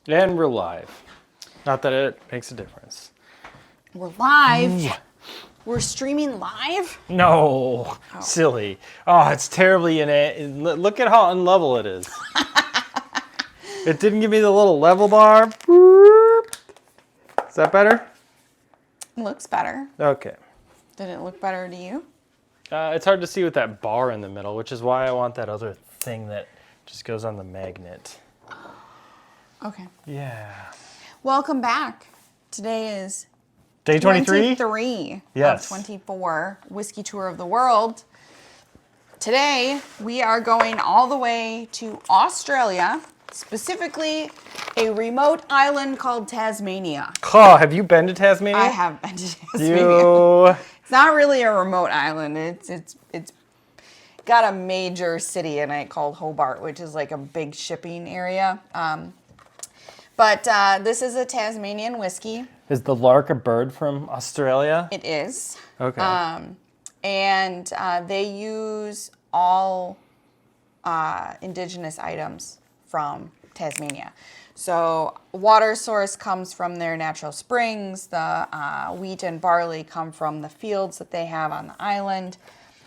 And we're live. Not that it makes a difference. We're live. We're streaming live. No, silly. Oh, it's terribly look at how unlevel it is. It didn't give me the little level bar. Is that better? It looks better. Okay. Did it look better to you? It's hard to see with that bar in the middle, which is why I want that other thing that just goes on the magnet. Okay. Yeah. Welcome back. Today is Day 23? 23 Yes. of 24 Whiskey Tour of the World. Today, we are going all the way to Australia, specifically a remote island called Tasmania. Oh, have you been to Tasmania? I have been to Tasmania. You... It's not really a remote island. It's got a major city in it called Hobart, which is like a big shipping area. But this is a Tasmanian whiskey. Is the lark a bird from Australia? It is. Okay. And they use all indigenous items from Tasmania. So water source comes from their natural springs. The wheat and barley come from the fields that they have on the island.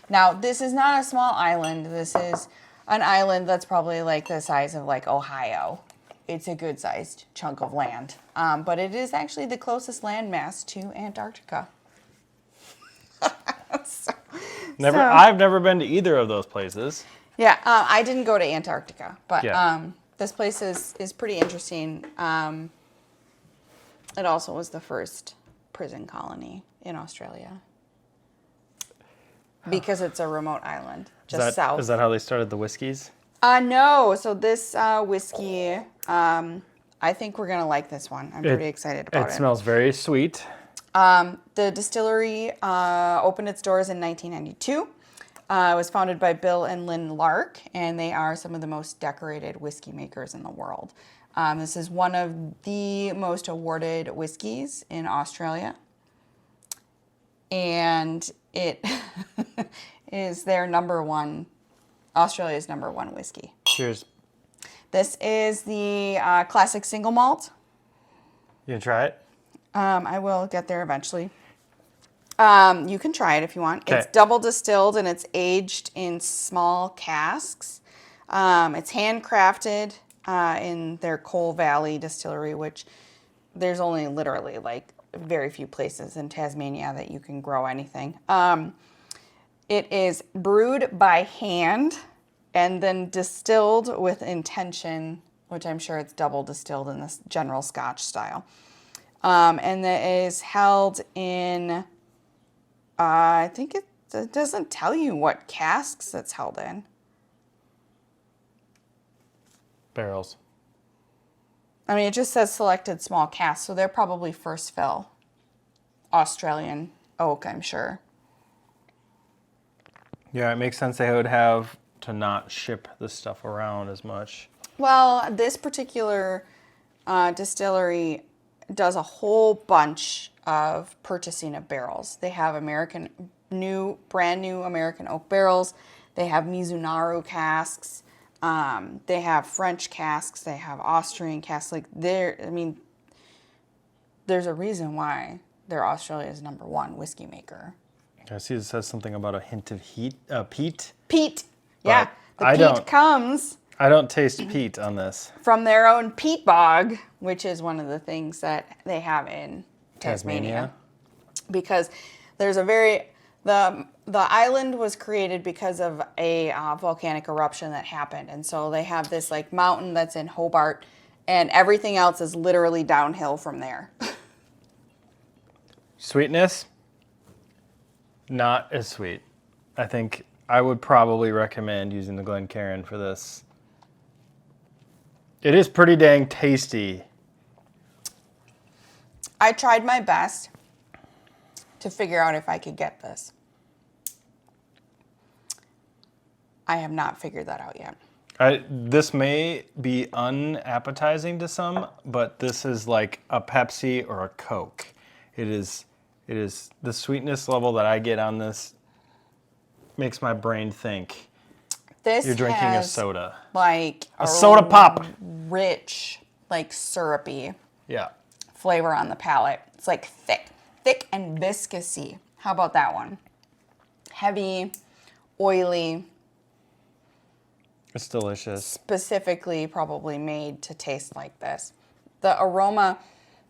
Now, this is not a small island. This is an island that's probably like the size of like Ohio. It's a good-sized chunk of land. But it is actually the closest landmass to Antarctica. I've never been to either of those places. Yeah, I didn't go to Antarctica, but Yeah. this place is pretty interesting. It also was the first prison colony in Australia because it's a remote island just south. Is that how they started the whiskeys? No. So this whiskey, I think we're gonna like this one. I'm pretty excited about it. It smells very sweet. The distillery opened its doors in 1992. It was founded by Bill and Lynn Lark, and they are some of the most decorated whiskey makers in the world. This is one of the most awarded whiskeys in Australia, and it is their Australia's number one whiskey. Cheers. This is the classic single malt. You gonna try it? I will get there eventually. You can try it if you want. Okay. It's double distilled and it's aged in small casks. It's handcrafted in their Coal Valley distillery, which there's only literally like very few places in Tasmania that you can grow anything. It is brewed by hand and then distilled with intention, which I'm sure it's double distilled in this general Scotch style. And it is held in, I think it doesn't tell you what casks it's held in. Barrels. I mean, it just says selected small casks, so they're probably first fill. Australian oak, I'm sure. Yeah, it makes sense they would have to not ship this stuff around as much. Well, this particular distillery does a whole bunch of purchasing of barrels. They have brand new American oak barrels. They have Mizunara casks. They have French casks. They have Austrian casks. There's a reason why they're Australia's number one whiskey maker. I see it says something about a hint of peat. Peat. Yeah, But the peat comes I don't taste peat on this. from their own peat bog, which is one of the things that they have in Tasmania. Because there's the island was created because of a volcanic eruption that happened. And so they have this like mountain that's in Hobart and everything else is literally downhill from there. Sweetness, not as sweet. I think I would probably recommend using the Glencairn for this. It is pretty dang tasty. I tried my best to figure out if I could get this. I have not figured that out yet. This may be unappetizing to some, but this is like a Pepsi or a Coke. It is the sweetness level that I get on this makes my brain think This you're drinking a has soda. Like A soda pop. Rich, like syrupy Yeah. flavor on the palate. It's like thick and viscousy. How about that one? Heavy, oily, It's delicious. specifically probably made to taste like this. The aroma,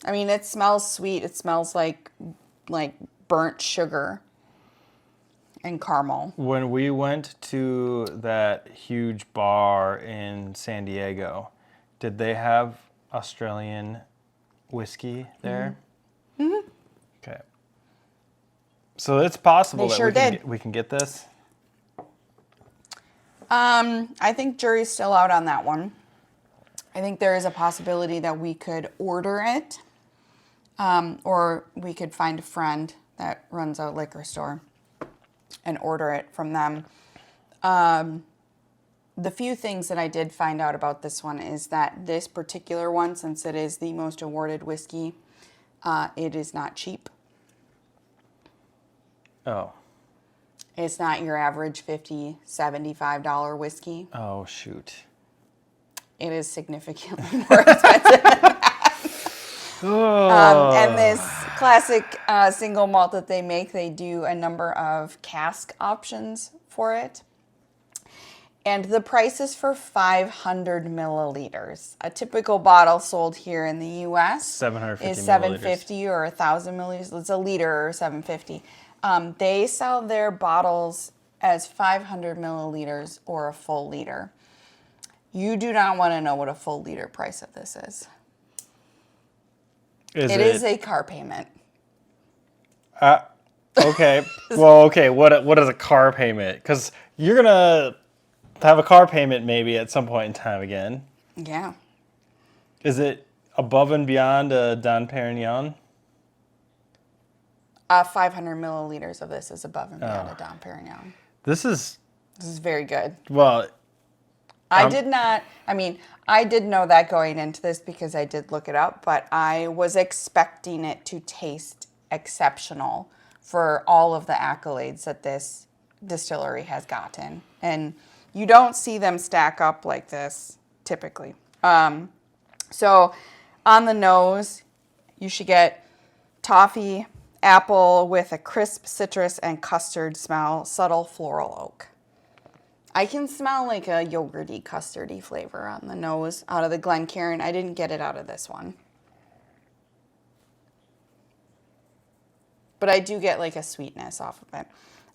I mean, it smells sweet. It smells like burnt sugar and caramel. When we went to that huge bar in San Diego, did they have Australian whiskey there? Mm-hmm. Okay. So it's possible They that sure did. we can get this. I think jury's still out on that one. I think there is a possibility that we could order it, or we could find a friend that runs a liquor store and order it from them. The few things that I did find out about this one is that this particular one, since it is the most awarded whiskey, it is not cheap. Oh. It's not your average $50, $75 whiskey. Oh, shoot. It is significantly more expensive than that. And this classic single malt that they make, they do a number of cask options for it. And the price is for 500 milliliters. A typical bottle sold here in the U.S. 750 is 750 or 1,000 milliliters. It's a liter or 750. They sell their bottles as 500 milliliters or a full liter. You do not want to know what a full liter price of this is. It is a car payment. Okay. Well, okay. What is a car payment? Because you're gonna have a car payment maybe at some point in time again. Yeah. Is it above and beyond a Dom Perignon? 500 milliliters of this is above and beyond a Dom Perignon. This is very good. well. I did know that going into this because I did look it up, but I was expecting it to taste exceptional for all of the accolades that this distillery has gotten. And you don't see them stack up like this typically. So on the nose, you should get toffee, apple with a crisp citrus and custard smell, subtle floral oak. I can smell like a yogurty, custardy flavor on the nose out of the Glencairn. I didn't get it out of this one. But I do get like a sweetness off of it.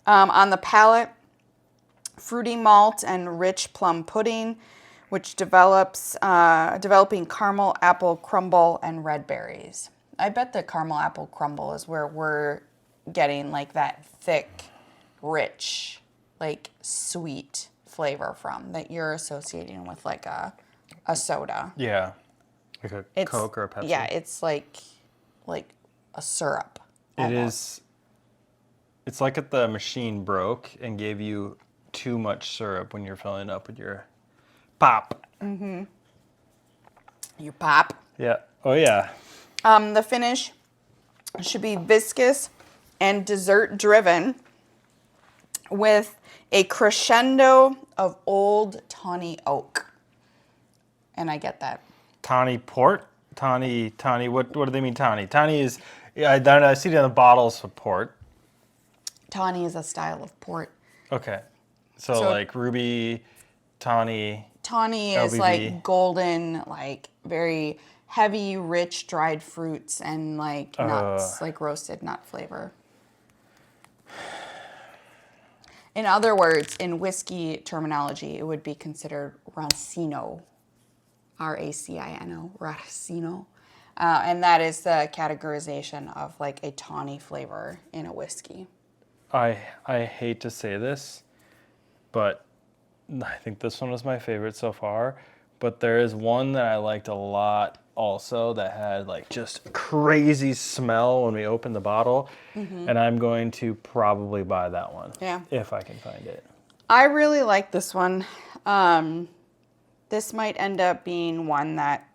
On the palate, fruity malt and rich plum pudding, which developing caramel apple crumble and red berries. I bet the caramel apple crumble is where we're getting like that thick, rich, like sweet flavor from that you're associating with like a soda. Yeah. Like a Coke or a Pepsi. Yeah, it's like a syrup. Almost. It's like if the machine broke and gave you too much syrup when you're filling it up with your pop. Mm-hmm. Your pop. Yeah. Oh, yeah. The finish should be viscous and dessert driven with a crescendo of old tawny oak. And I get that. Tawny port? Tawny, what do they mean tawny? Tawny is, yeah, I see it in the bottles for port. Tawny is a style of port. Okay. So like ruby, tawny. Tawny is like golden, like very heavy, rich, dried fruits and like nuts, like roasted nut flavor. In other words, in whiskey terminology, it would be considered Racino, R-A-C-I-N-O, Racino. And that is the categorization of like a tawny flavor in a whiskey. I hate to say this, but I think this one was my favorite so far. But there is one that I liked a lot also that had like just crazy smell when we opened the bottle. Mm-hmm. And I'm going to probably buy that one. Yeah. If I can find it. I really like this one. This might end up being one that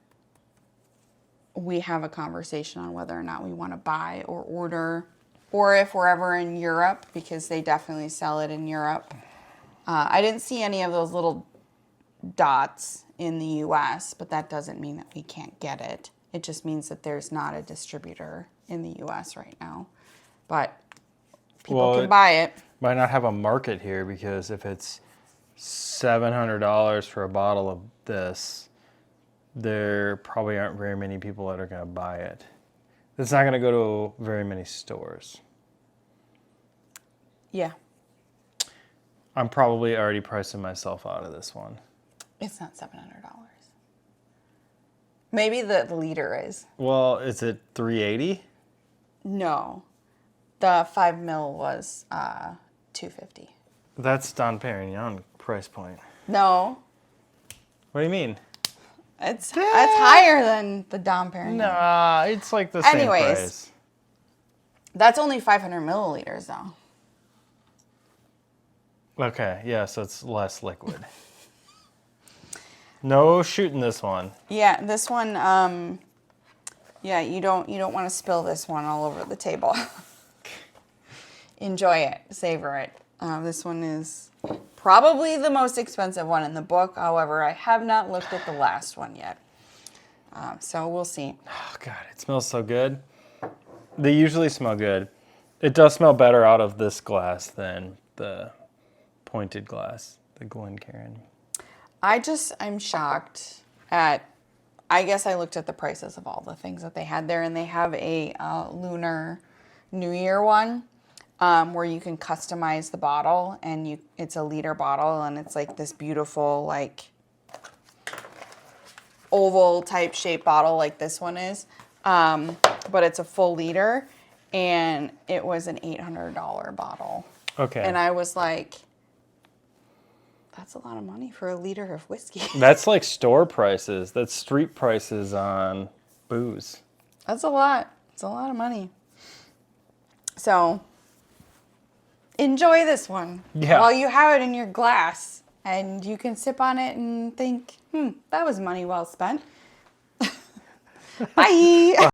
we have a conversation on whether or not we want to buy or order, or if we're ever in Europe, because they definitely sell it in Europe. I didn't see any of those little dots in the US, but that doesn't mean that we can't get it. It just means that there's not a distributor in the US right now. But people can buy it. Might not have a market here because if it's $700 for a bottle of this, there probably aren't very many people that are going to buy it. It's not going to go to very many stores. Yeah. I'm probably already pricing myself out of this one. It's not $700. Maybe the liter is. Well, is it $380? No. The 5 ml was $250. That's Dom Perignon price point. No. What do you mean? It's higher than the Dom Perignon. Nah, it's like the same Anyways, price. That's only 500 milliliters though. Okay, yeah, so it's less liquid. No shooting this one. Yeah, this one, yeah, you don't want to spill this one all over the table. Enjoy it, savor it. This one is probably the most expensive one in the book. However, I have not looked at the last one yet. So we'll see. Oh, God, it smells so good. They usually smell good. It does smell better out of this glass than the pointed glass, the Glencairn. I'm shocked at, I guess I looked at the prices of all the things that they had there, and they have a Lunar New Year one where you can customize the bottle, and it's a liter bottle, and it's like this beautiful, like, oval type shape bottle like this one is, but it's a full liter, and it was an $800 bottle. Okay. And I was like, that's a lot of money for a liter of whiskey. That's like store prices. That's street prices on booze. That's a lot. It's a lot of money. So enjoy this one while you have it in your glass, and you can sip on it and think, that was money well spent. Bye.